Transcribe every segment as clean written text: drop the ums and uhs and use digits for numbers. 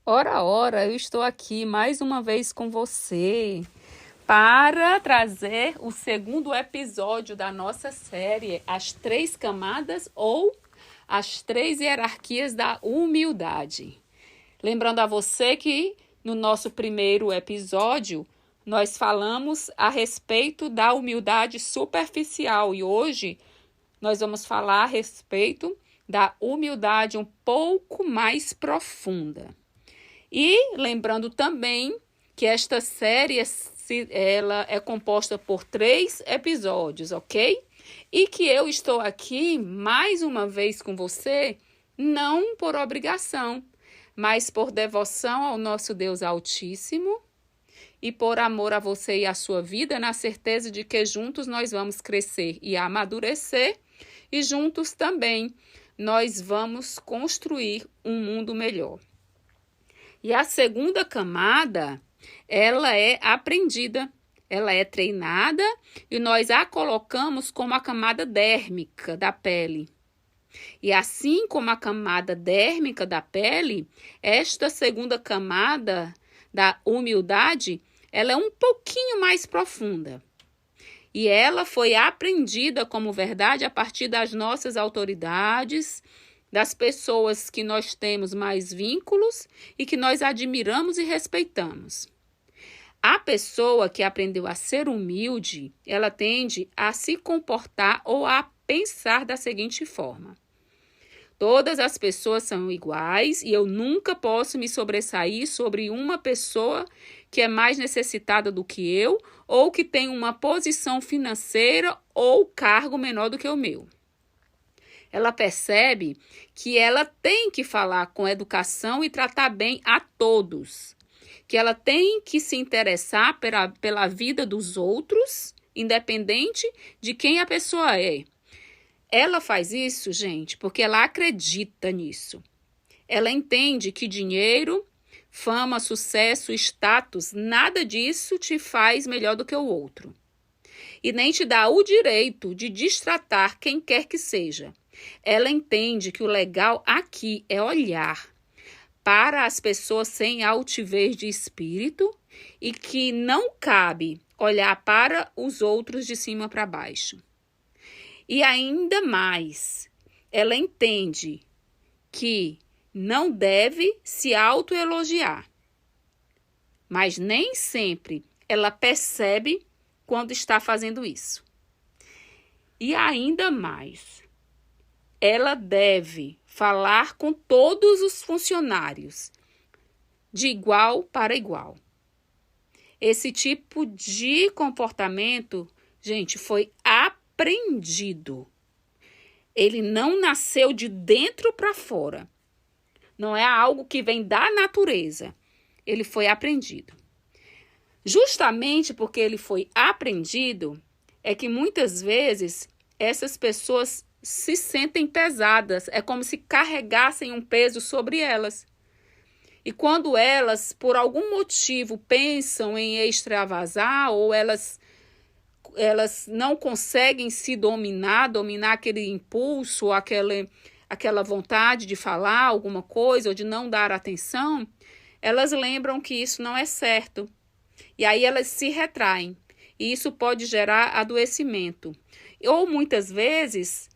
Ora, ora, eu estou aqui mais uma vez com você para trazer o segundo episódio da nossa série, As Três Camadas ou As Três Hierarquias da Humildade. Lembrando a você que no nosso primeiro episódio nós falamos a respeito da humildade superficial e hoje nós vamos falar a respeito da humildade um pouco mais profunda. E lembrando também que esta série ela é composta por 3 episódios, ok? E que eu estou aqui mais uma vez com você, não por obrigação, mas por devoção ao nosso Deus Altíssimo e por amor a você e a sua vida, na certeza de que juntos nós vamos crescer e amadurecer e juntos também nós vamos construir um mundo melhor. E a segunda camada, ela é aprendida, ela é treinada e nós a colocamos como a camada dérmica da pele. E assim como a camada dérmica da pele, esta segunda camada da humildade, ela é um pouquinho mais profunda. E ela foi aprendida como verdade a partir das nossas autoridades, das pessoas que nós temos mais vínculos e que nós admiramos e respeitamos. A pessoa que aprendeu a ser humilde, ela tende a se comportar ou a pensar da seguinte forma: todas as pessoas são iguais e eu nunca posso me sobressair sobre uma pessoa que é mais necessitada do que eu ou que tem uma posição financeira ou cargo menor do que o meu. Ela percebe que ela tem que falar com educação e tratar bem a todos, que ela tem que se interessar pela vida dos outros, independente de quem a pessoa é. Ela faz isso, gente, porque ela acredita nisso. Ela entende que dinheiro, fama, sucesso, status, nada disso te faz melhor do que o outro. E nem te dá o direito de destratar quem quer que seja. Ela entende que o legal aqui é olhar para as pessoas sem altivez de espírito e que não cabe olhar para os outros de cima para baixo. E ainda mais, ela entende que não deve se autoelogiar, mas nem sempre ela percebe quando está fazendo isso. E ainda mais, ela deve falar com todos os funcionários de igual para igual. Esse tipo de comportamento, gente, foi aprendido. Ele não nasceu de dentro para fora. Não é algo que vem da natureza. Ele foi aprendido. Justamente porque ele foi aprendido, é que muitas vezes essas pessoas se sentem pesadas. É como se carregassem um peso sobre elas. E quando elas, por algum motivo, pensam em extravasar ou elas não conseguem se dominar aquele impulso, aquela vontade de falar alguma coisa ou de não dar atenção, elas lembram que isso não é certo. E aí elas se retraem. E isso pode gerar adoecimento. Ou muitas vezes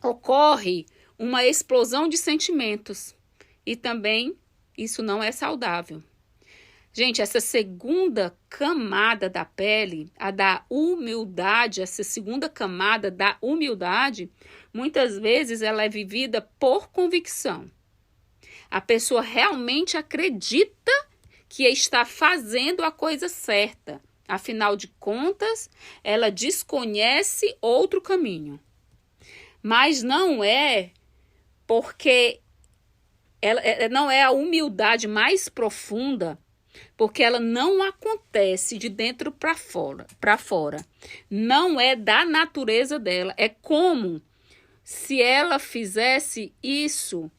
ocorre uma explosão de sentimentos. E também isso não é saudável. Gente, essa segunda camada da pele, a da humildade, essa segunda camada da humildade, muitas vezes ela é vivida por convicção. A pessoa realmente acredita que está fazendo a coisa certa. Afinal de contas, ela desconhece outro caminho. Mas não é porque não é a humildade mais profunda, porque ela não acontece de dentro para fora. Não é da natureza dela. É como se ela fizesse isso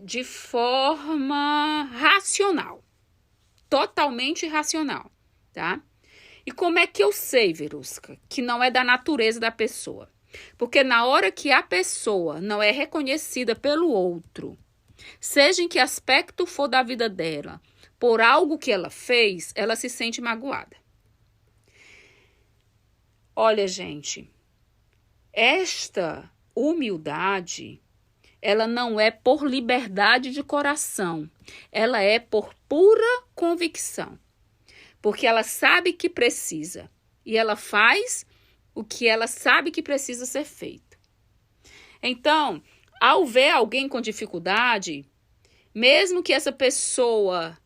de forma racional. Totalmente racional, tá? E como é que eu sei, Verusca, que não é da natureza da pessoa? Porque na hora que a pessoa não é reconhecida pelo outro seja em que aspecto for da vida dela, por algo que ela fez, ela se sente magoada. Olha, gente, esta humildade, ela não é por liberdade de coração, ela é por pura convicção, porque ela sabe que precisa e ela faz o que ela sabe que precisa ser feito. Então, ao ver alguém com dificuldade, mesmo que essa pessoa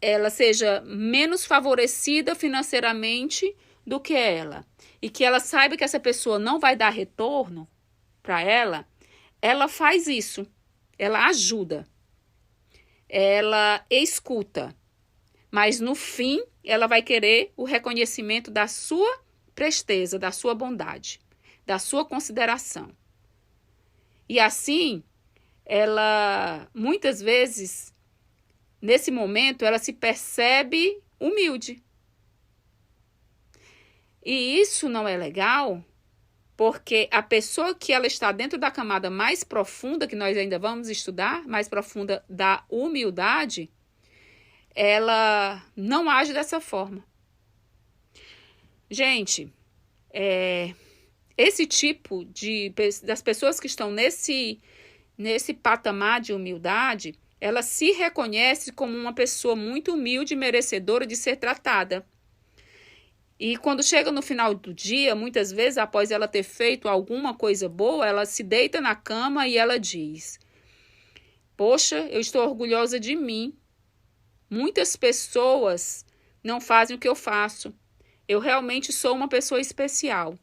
ela seja menos favorecida financeiramente do que ela, e que ela saiba que essa pessoa não vai dar retorno para ela, ela faz isso, ela ajuda, ela escuta, mas no fim ela vai querer o reconhecimento da sua presteza, da sua bondade, da sua consideração. E assim, ela muitas vezes, nesse momento, ela se percebe humilde. E isso não é legal, porque a pessoa que ela está dentro da camada mais profunda, que nós ainda vamos estudar, mais profunda da humildade, ela não age dessa forma. Gente, esse tipo das pessoas que estão nesse patamar de humildade, ela se reconhece como uma pessoa muito humilde e merecedora de ser tratada. E quando chega no final do dia, muitas vezes, após ela ter feito alguma coisa boa, ela se deita na cama e ela diz: poxa, eu estou orgulhosa de mim. Muitas pessoas não fazem o que eu faço. Eu realmente sou uma pessoa especial.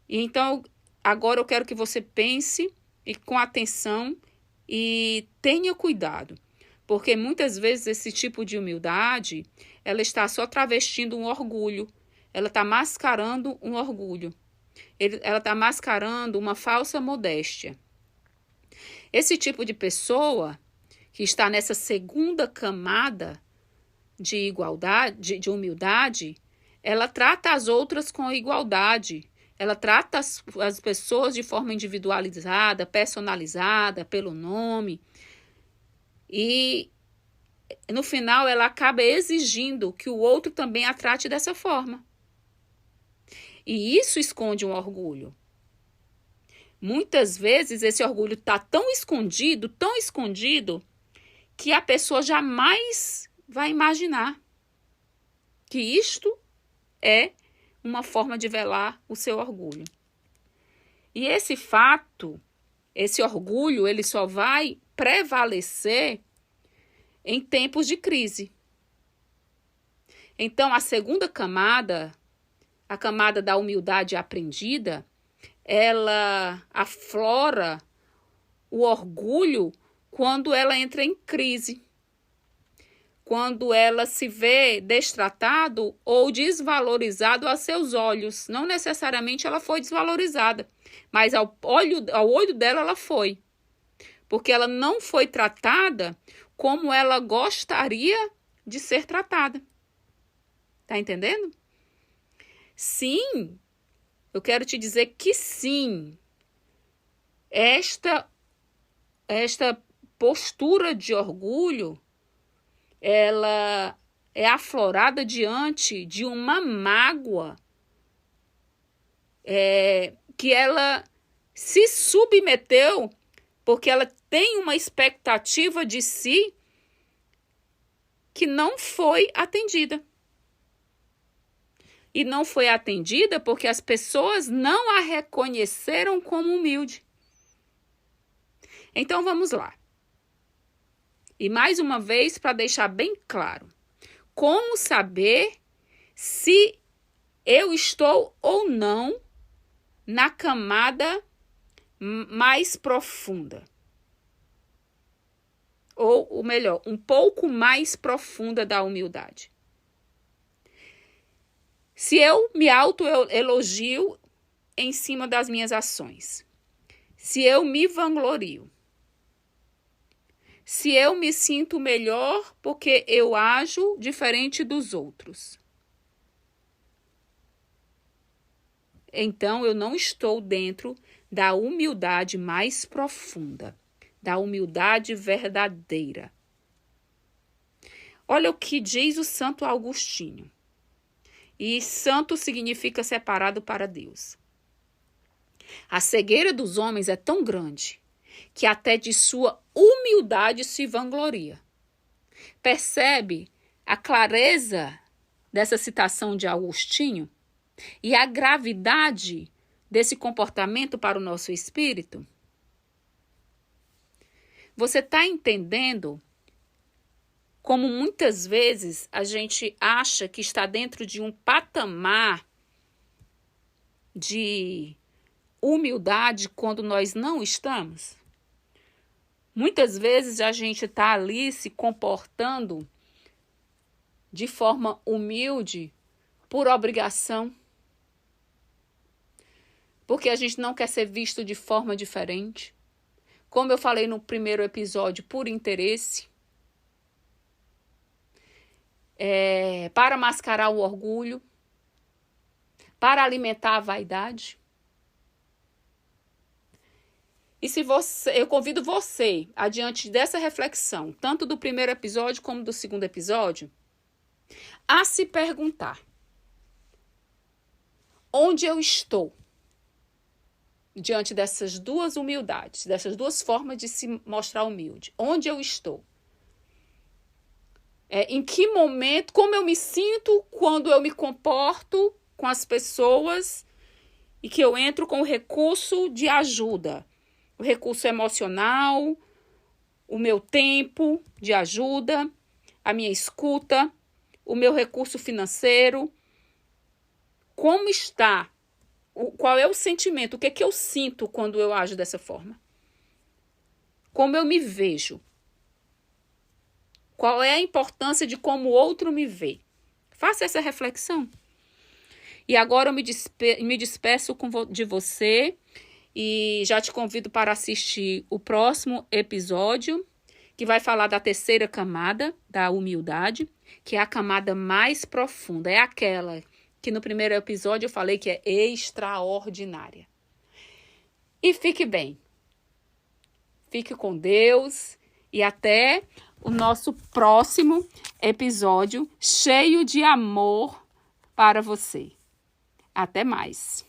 E então, agora eu quero que você pense e com atenção e tenha cuidado. Porque muitas vezes esse tipo de humildade, ela está só travestindo um orgulho. Ela está mascarando um orgulho. Ela está mascarando uma falsa modéstia. Esse tipo de pessoa que está nessa segunda camada de igualdade, de humildade, ela trata as outras com igualdade. Ela trata as pessoas de forma individualizada, personalizada, pelo nome. E, no final, ela acaba exigindo que o outro também a trate dessa forma. E isso esconde um orgulho. Muitas vezes, esse orgulho está tão escondido, que a pessoa jamais vai imaginar que isto é uma forma de velar o seu orgulho. E esse fato, esse orgulho, ele só vai prevalecer em tempos de crise. Então, a segunda camada, a camada da humildade aprendida, ela aflora o orgulho quando ela entra em crise. Quando ela se vê destratado ou desvalorizado a seus olhos. Não necessariamente ela foi desvalorizada, mas ao olho dela ela foi. Porque ela não foi tratada como ela gostaria de ser tratada. Tá entendendo? Sim, eu quero te dizer que sim. Esta postura de orgulho, ela é aflorada diante de uma mágoa que ela se submeteu porque ela tem uma expectativa de si que não foi atendida. E não foi atendida porque as pessoas não a reconheceram como humilde. Então vamos lá. E mais uma vez, para deixar bem claro, como saber se eu estou ou não na camada mais profunda? Ou melhor, um pouco mais profunda da humildade. Se eu me autoelogio em cima das minhas ações, se eu me vanglorio, se eu me sinto melhor porque eu ajo diferente dos outros, então eu não estou dentro da humildade mais profunda, da humildade verdadeira. Olha o que diz o Santo Agostinho. E santo significa separado para Deus. A cegueira dos homens é tão grande que até de sua humildade se vangloria. Percebe a clareza dessa citação de Agostinho e a gravidade desse comportamento para o nosso espírito? Você está entendendo como muitas vezes a gente acha que está dentro de um patamar de humildade quando nós não estamos? Muitas vezes a gente está ali se comportando de forma humilde por obrigação, porque a gente não quer ser visto de forma diferente. Como eu falei no primeiro episódio, por interesse. Para mascarar o orgulho, para alimentar a vaidade. E eu convido você, adiante dessa reflexão, tanto do primeiro episódio como do segundo episódio, a se perguntar: onde eu estou diante dessas duas humildades, dessas duas formas de se mostrar humilde? Onde eu estou? Em que momento, como eu me sinto quando eu me comporto com as pessoas e que eu entro com o recurso de ajuda, o recurso emocional, o meu tempo de ajuda, a minha escuta, o meu recurso financeiro. Como está? Qual é o sentimento? O que é que eu sinto quando eu ajo dessa forma? Como eu me vejo? Qual é a importância de como o outro me vê? Faça essa reflexão. E agora eu me despeço de você e já te convido para assistir o próximo episódio, que vai falar da terceira camada da humildade, que é a camada mais profunda. É aquela que no primeiro episódio eu falei que é extraordinária. E fique bem. Fique com Deus e até o nosso próximo episódio cheio de amor para você. Até mais.